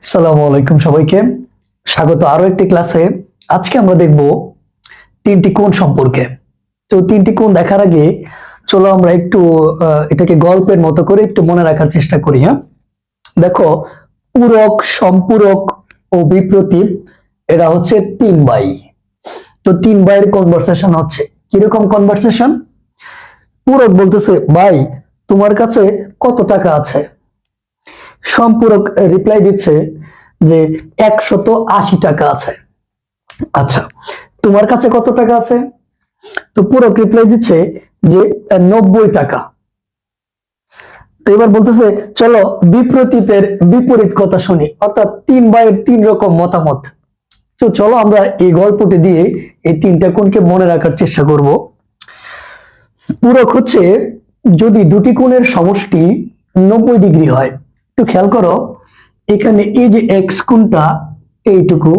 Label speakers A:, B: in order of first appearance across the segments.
A: আসসালামু আলাইকুম সবাইকে, স্বাগত আরো একটি ক্লাসে। আজকে আমরা দেখব তিনটি কোণ সম্পর্কে। তো তিনটি কোণ দেখার আগে চলো আমরা একটু এটাকে গল্পের মতো করে একটু মনে রাখার চেষ্টা করি। হ্যাঁ, দেখো, পূরক, সম্পূরক ও বিপ্রতীপ এরা হচ্ছে তিন ভাই। তো তিন ভাইয়ের কনভারসেশন হচ্ছে কিরকম কনভারসেশন? পূরক বলতেছে, ভাই তোমার কাছে কত টাকা আছে? সম্পূরক রিপ্লাই দিচ্ছে যে 180 টাকা আছে। আচ্ছা, তোমার কাছে কত টাকা আছে? তো পূরক রিপ্লাই দিচ্ছে যে 90 টাকা। তো এবার বলতেছে, চলো বিপ্রতীপের বিপরীত কথা শুনি, অর্থাৎ তিন ভাইয়ের তিন রকম মতামত। তো চলো আমরা এই গল্পটি দিয়ে এই তিনটা কোণকে মনে রাখার চেষ্টা করব। পূরক হচ্ছে যদি দুটি কোণের সমষ্টি 90 ডিগ্রি হয়। একটু খেয়াল করো, এখানে এই যে এক্স কোণটা এইটুকু,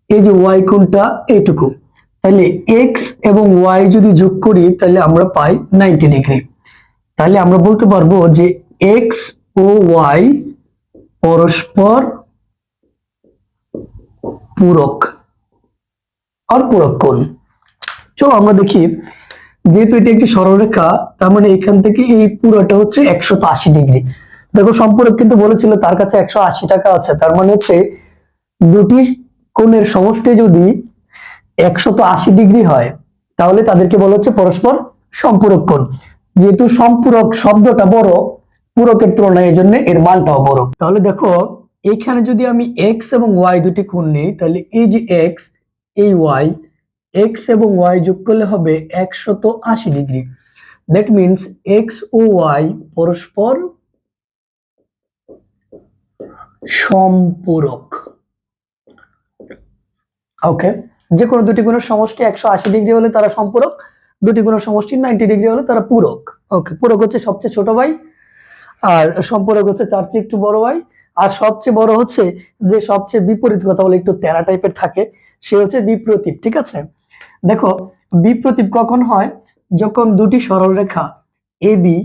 A: এই যে ওয়াই কোণটা এইটুকু, তাহলে এক্স এবং ওয়াই যদি যোগ করি তাহলে আমরা পাই 90 ডিগ্রি। তাহলে আমরা বলতে পারবো যে এক্স ও ওয়াই পরস্পর পূরক আর পূরক কোণ। চলো আমরা দেখি, যেহেতু এটি একটি সরলরেখা, তার মানে এখান থেকে এই পুরোটা হচ্ছে 180 ডিগ্রি। দেখো, সম্পূরক কিন্তু বলেছিল তার কাছে 180 টাকা আছে, তার মানে হচ্ছে দুটি কোণের সমষ্টি যদি 180 ডিগ্রি হয় তাহলে তাদেরকে বলা হচ্ছে পরস্পর সম্পূরক কোণ। যেহেতু সম্পূরক শব্দটা বড় পূরকের তুলনায়, এই জন্য এর মানটাও বড়। তাহলে দেখো, এখানে যদি আমি এক্স এবং ওয়াই দুটি কোণ নিই, তাহলে এই যে এক্স, এই ওয়াই, এক্স এবং ওয়াই যোগ করলে হবে 180 ডিগ্রি। দ্যাট মিনস এক্স ও ওয়াই পরস্পর সম্পূরক। ওকে, যে কোনো দুটি কোণের সমষ্টি 180 ডিগ্রি হলে তারা সম্পূরক, দুটি কোণের সমষ্টি 90 ডিগ্রি হলে তারা পূরক। ওকে, পূরক হচ্ছে সবচেয়ে ছোট ভাই, আর সম্পূরক হচ্ছে তার চেয়ে একটু বড় ভাই, আর সবচেয়ে বড় হচ্ছে যে সবচেয়ে বিপরীত কথা বলে একটু তেরা টাইপের থাকে, সে হচ্ছে বিপ্রতীপ। ঠিক আছে, দেখো, বিপ্রতীপ কখন হয়? যখন দুটি সরলরেখা এবি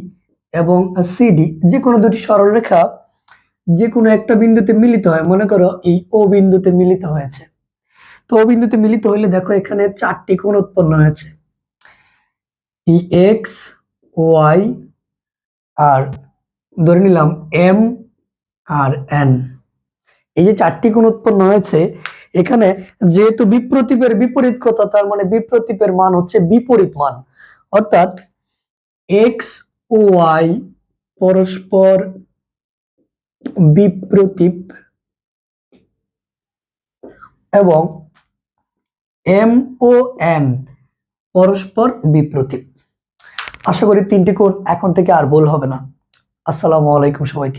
A: এবং সিডি, যে কোনো দুটি সরলরেখা যে কোনো একটা বিন্দুতে মিলিত হয়। মনে করো এই ও বিন্দুতে মিলিত হয়েছে। তো ও বিন্দুতে মিলিত হইলে দেখো এখানে চারটি কোণ উৎপন্ন হয়েছে, এই এক্স, ওয়াই, আর ধরে নিলাম এম আর এন। এই যে চারটি কোণ উৎপন্ন হয়েছে, এখানে যেহেতু বিপ্রতীপের বিপরীত কথা, তার মানে বিপ্রতীপের মান হচ্ছে বিপরীত মান, অর্থাৎ এক্স ও ওয়াই পরস্পর বিপ্রতীপ এবং এম ও এন পরস্পর বিপ্রতীপ। আশা করি তিনটি কোণ এখন থেকে আর ভুল হবে না। আসসালামু আলাইকুম সবাইকে।